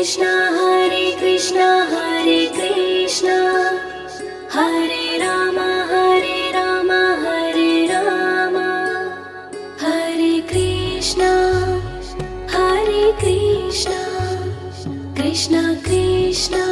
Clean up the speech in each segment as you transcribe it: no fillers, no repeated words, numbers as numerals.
Krishna Hare Krishna Hare Ram Hare Ram Hare Krishna Krishna Krishna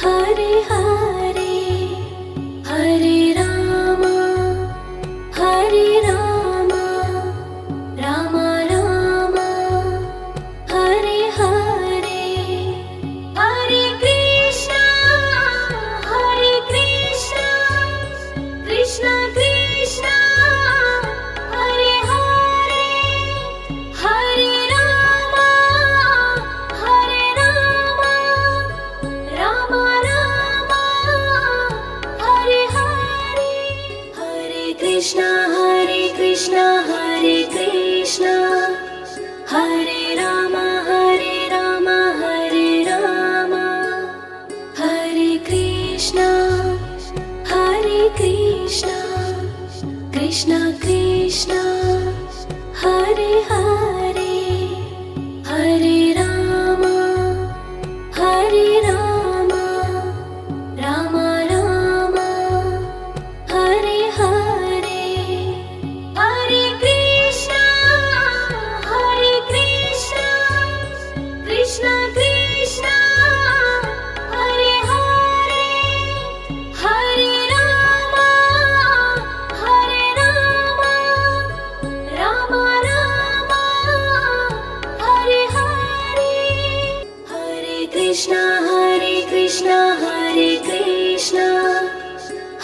Hare Hare Hare Ram Ram Ram Hare Hare Hare Krishna Krishna Krishna Hare Hare Hare Ram Ram Ram Hare Hare Hare Krishna Hare Krishna Hare Ram Hare Ram Hare Krishna Krishna Krishna Hare Hare Hare Ram Ram Ram Hare Hare Hare Krishna Krishna Krishna Hare Hare Hare Ram Ram Ram Hare Hare Hare Krishna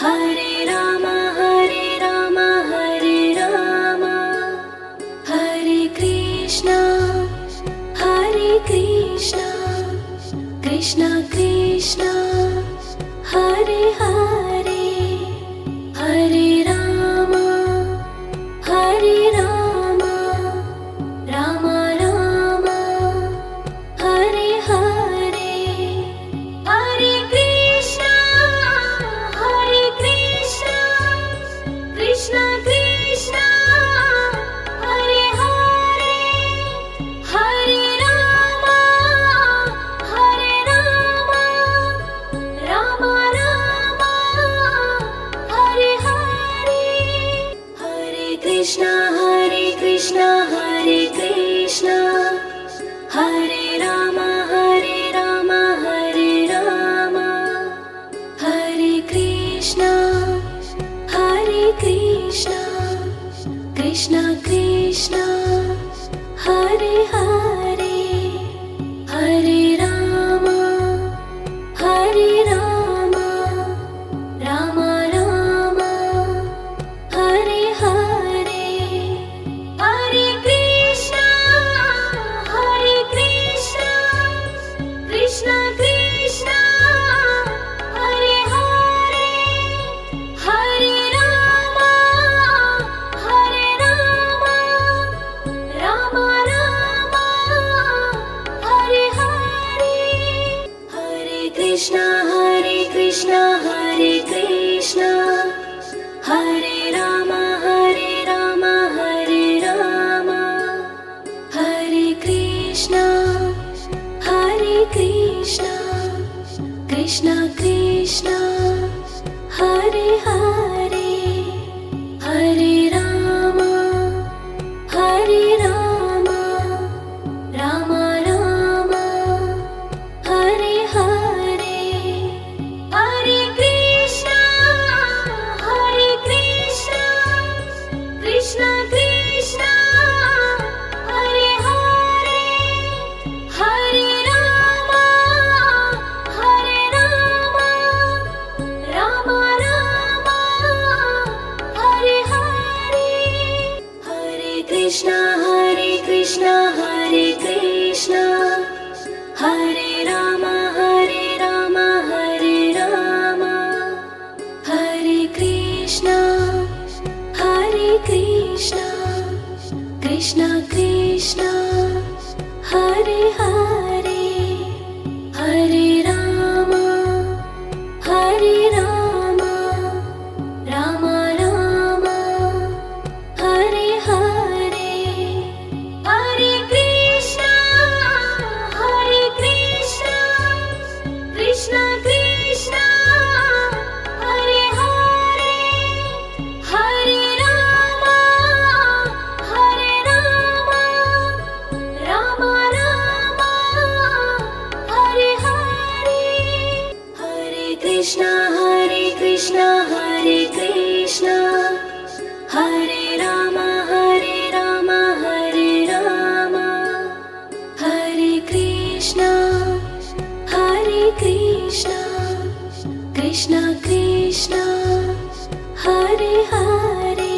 Hare Ram Hare Ram Hare Krishna Krishna Krishna Hare Hare Hare Ram Ram Ram Hare Hare Hare Krishna Krishna Krishna Hare Hare Hare Ram Ram Ram Hare Hare Hare Krishna Hare Ram Hare Ram Hare Krishna Krishna Krishna Hare Hare Hare Ram Ram Ram Hare Hare Hare Krishna Krishna Krishna Hare Hare Hare Ram Ram Ram Hare Hare Hare Krishna Hare Ram Hare Ram Hare Krishna Krishna Krishna Hare Hare Hare Ram Ram Ram Hare Hare Hare Krishna Krishna Krishna Hare Hare Hare Ram Ram Ram Hare Hare Hare Krishna Hare Ram Hare Ram Hare Krishna Krishna Krishna Hare Hare Hare Ram Ram Ram Hare Hare Hare Krishna Krishna Hare Krishna Krishna Krishna Hare Hare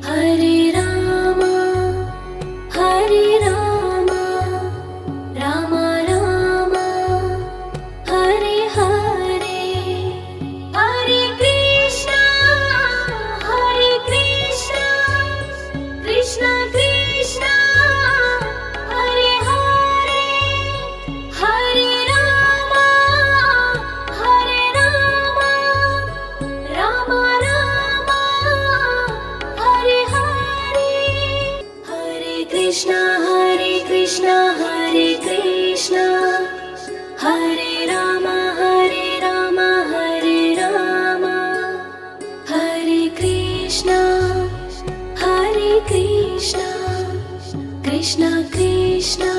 Hare Rama Hare Rama Rama Rama Hare Hare Hare Krishna Krishna Krishna Hare Hare Hare Rama Rama Rama Hare Hare Hare Krishna Hare Krishna Hare Rama Hare Rama Hare Krishna Krishna Krishna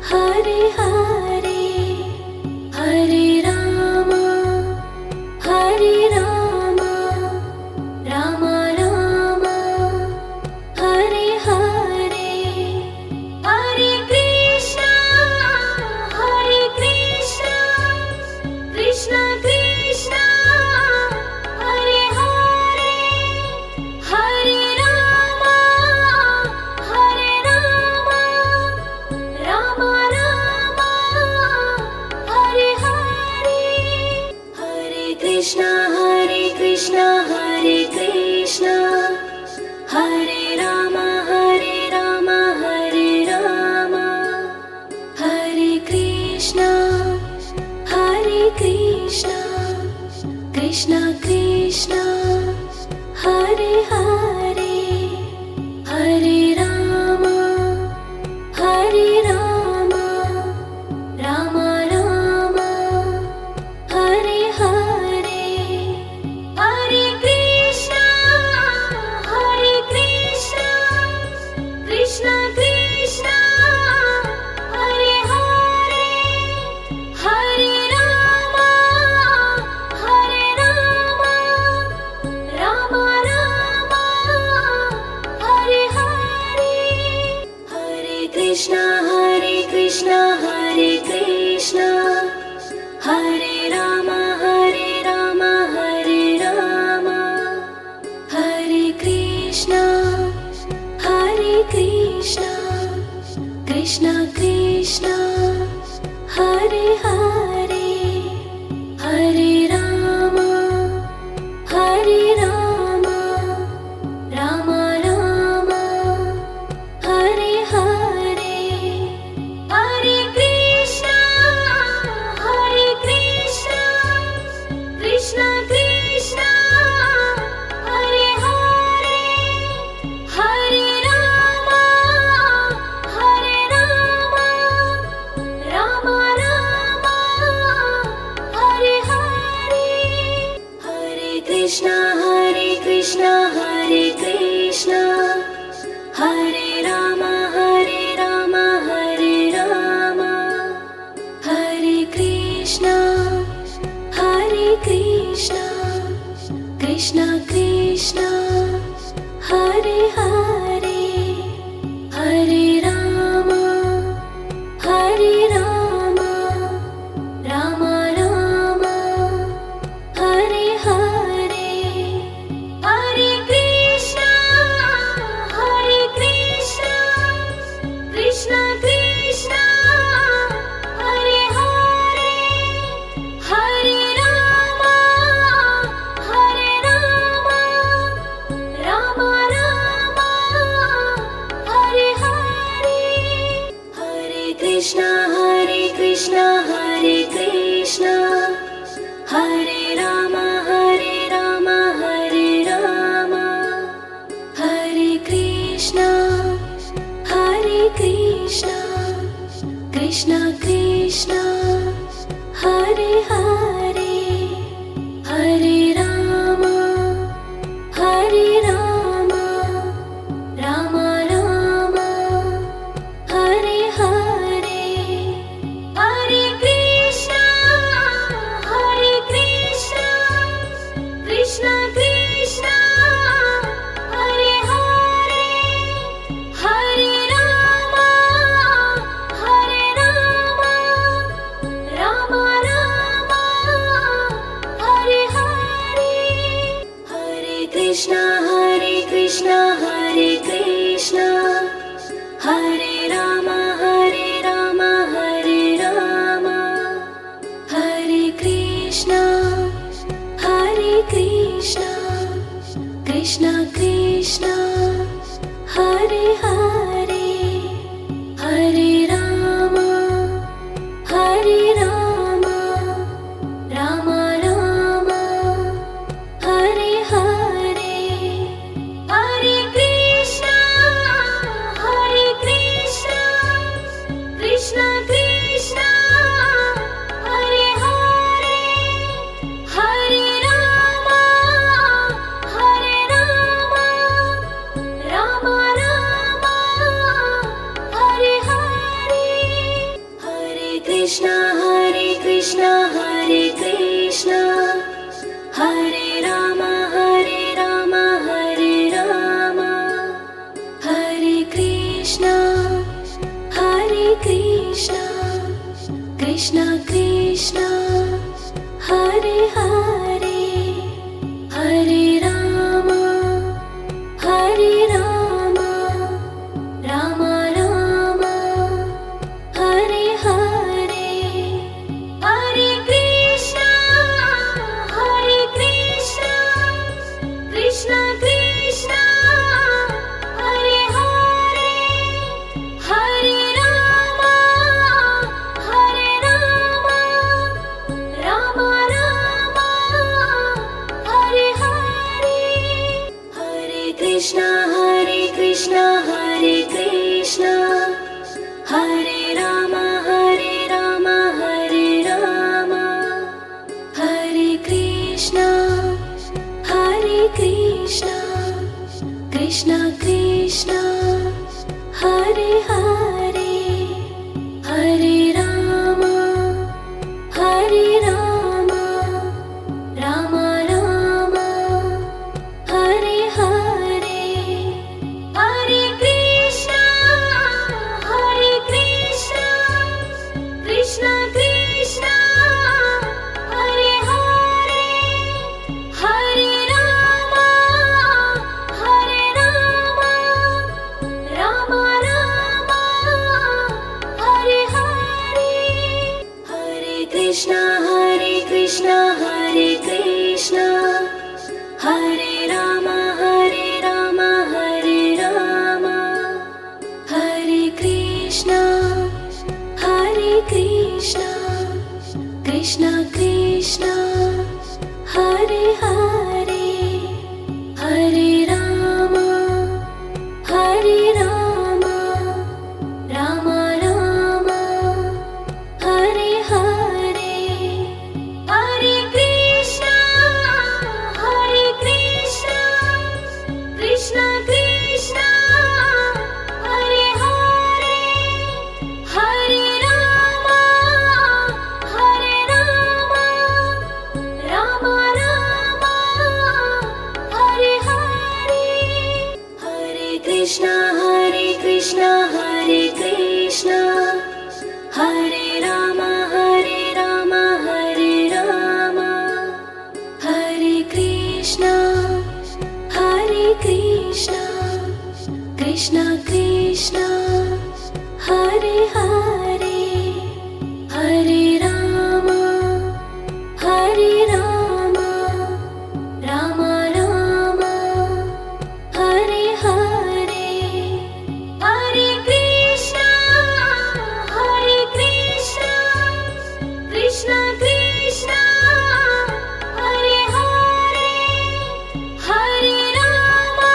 Hare Hare Hare Rama Rama Rama Hare Hare Hare Krishna Krishna Krishna Hare Hare Hare Rama Rama Rama Hare Hare Hare Krishna Hare Rama Hare Rama Hare Krishna Krishna Krishna Hare Hare Hare Rama Rama Rama Hare Hare Hare Krishna Krishna Krishna Hare Hare Hare Rama Rama Rama Hare Hare Hare Krishna Hare Rama Hare Rama Hare Krishna Krishna Krishna Hare Hare Hare Rama Rama Rama Hare Hare Hare Krishna Krishna Krishna Hare Hare Hare Rama Rama Rama Hare Hare Hare Krishna Hare Rama Hare Rama Hare Krishna Krishna Krishna Hare Hare Hare Rama Rama Rama Hare Hare Hare Krishna Krishna Krishna Hare Hare Hare Rama Rama Rama Hare Hare Hare Krishna Hare Rama Hare Rama Hare Krishna Krishna Krishna Hare Hare Hare Rama Rama Rama Hare Hare Hare Krishna Krishna Krishna Hare Hare Hare Rama Krishna Krishna Krishna Hare Hare Hare Rama Hare Rama Rama Rama Hare Hare Hare Krishna Krishna Krishna Hare Hare Hare Rama Rama Rama Hare Hare Hare Krishna Hare Krishna Hare Rama Hare Rama Hare Krishna Krishna Krishna Hare Hare Hare Rama Rama Rama Hare Hare Hare Krishna Krishna Krishna Hare Hare Hare Rama Rama Rama Hare Hare Hare Krishna Hare Krishna Hare Rama Hare Rama Hare Krishna Krishna Krishna Hare Hare Hare Rama Rama Rama Hare Hare Hare Krishna Krishna Krishna Hare Hare Hare Rama Rama Rama Hare Hare Hare Krishna Hare Krishna Hare Rama Hare Rama Hare Krishna Krishna Krishna Hare Hare Hare Rama Rama Rama Hare Hare Hare Krishna Krishna Krishna Hare Hare Hare Rama Rama Rama Hare Hare Hare Krishna Hare Krishna Hare Rama Hare Rama Hare Krishna Krishna Krishna Hare Hare Hare Rama Rama Rama Hare Hare Hare Krishna Krishna Krishna Hare Hare Hare Rama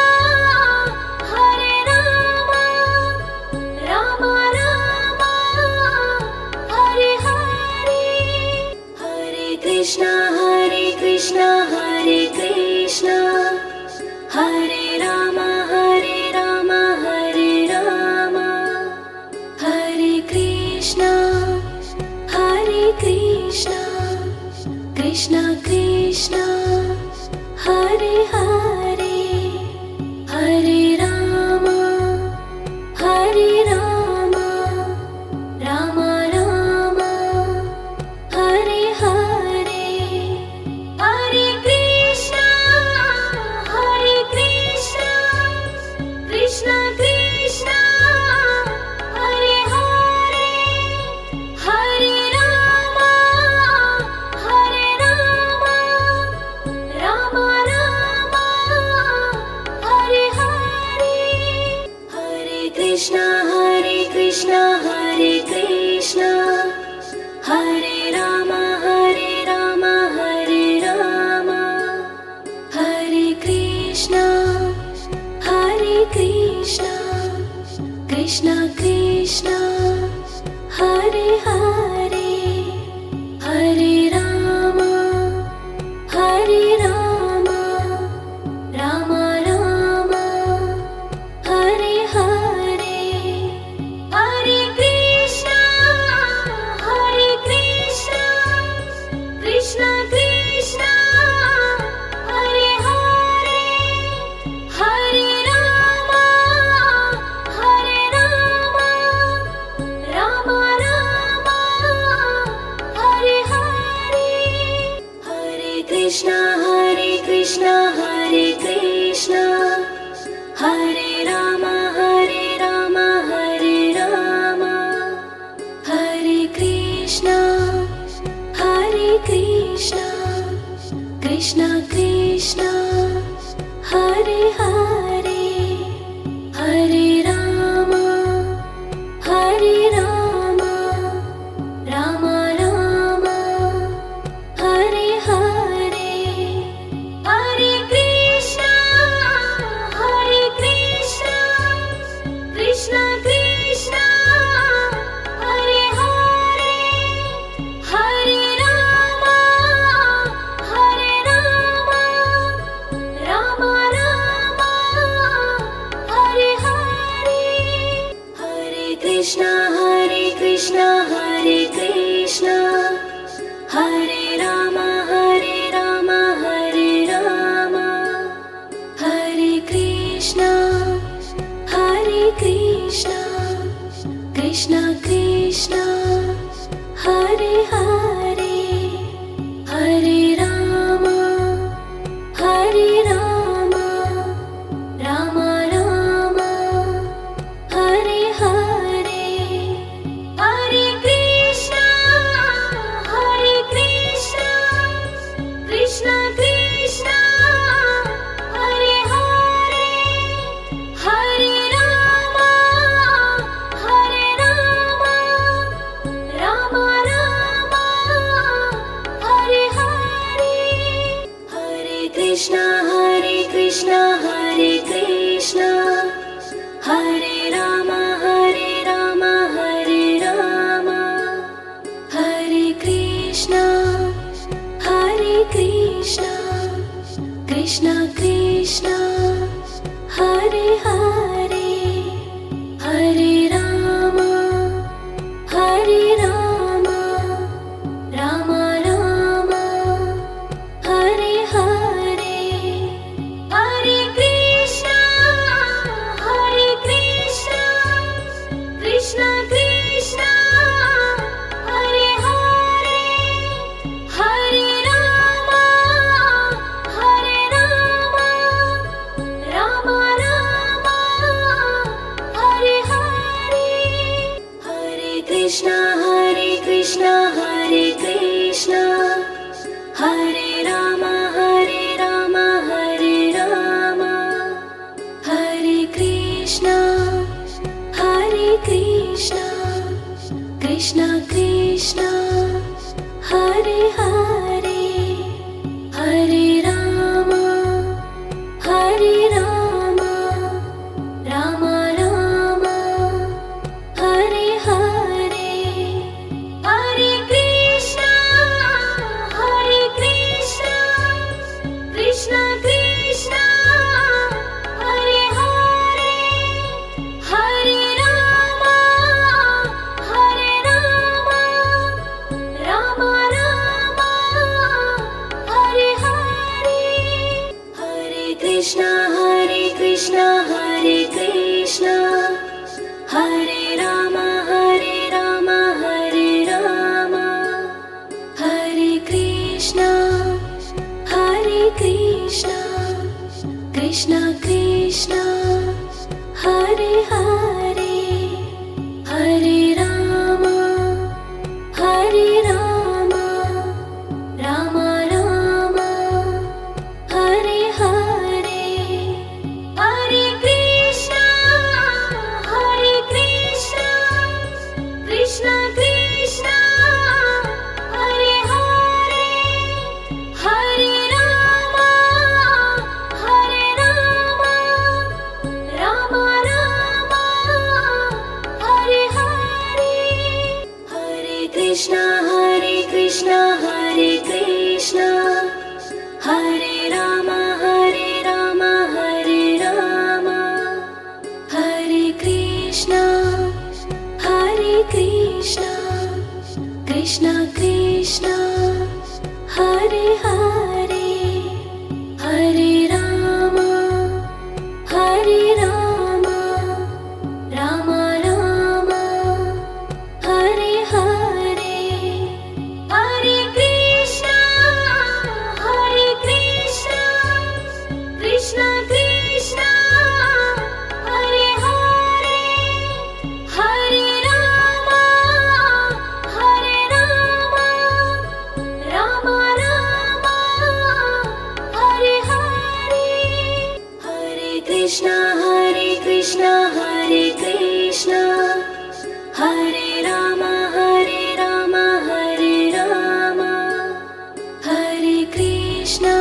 Rama Rama Hare Hare Hare Krishna Hare Krishna Hare Rama Hare Rama Hare Krishna Krishna Krishna Hare Hare Hare Rama Rama Rama Hare Hare Hare Krishna Krishna Krishna Hare Hare Hare Rama Rama Rama Krishna Krishna Hare Hare Hare Ram Ram Ram Hare Hare Hare Krishna Krishna Krishna Hare Hare Hare Ram Ram Hare Hare Hare Krishna Hare Krishna Hare Ram Hare Ram Hare Krishna Krishna Krishna Hare Hare Hare Ram Ram Hare Hare Hare Krishna Krishna Krishna Hare Hare Hare Ram Ram Hare Hare Hare Krishna Hare Krishna Hare Ram Hare Krishna Krishna Krishna Hare Hare Hare Ram Ram Hare Hare Hare Krishna Krishna Krishna Hare Hare Hare Ram Ram Hare Hare Hare Krishna Hare Krishna Hare Ram Hare Krishna Krishna Krishna Hare Hare Hare Ram Ram Hare Hare Hare Krishna Krishna Krishna Hare Hare Hare Ram Ram Hare Hare Hare Krishna Hare Krishna Hare Ram Hare Krishna Krishna Krishna Hare Hare Hare Ram Ram Hare Hare Hare Krishna Krishna Krishna Hare Hare Hare Ram Ram Hare Hare Hare Krishna Hare Krishna Hare Ram Hare Krishna Krishna Krishna Hare Hare Hare Ram Ram Hare Hare Hare Krishna Krishna Krishna Hare Hare Hare Ram Krishna Hare Krishna Hare Rama Hare Rama Hare Krishna Krishna Krishna Hare Hare Hare Rama Rama Rama Hare Hare Hare Krishna Krishna Krishna Hare Hare Hare Rama Rama Rama Hare Hare Hare Krishna Hare Krishna Hare Rama Hare Rama Hare Krishna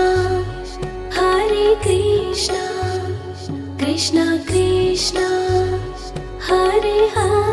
Krishna Krishna Hare Hare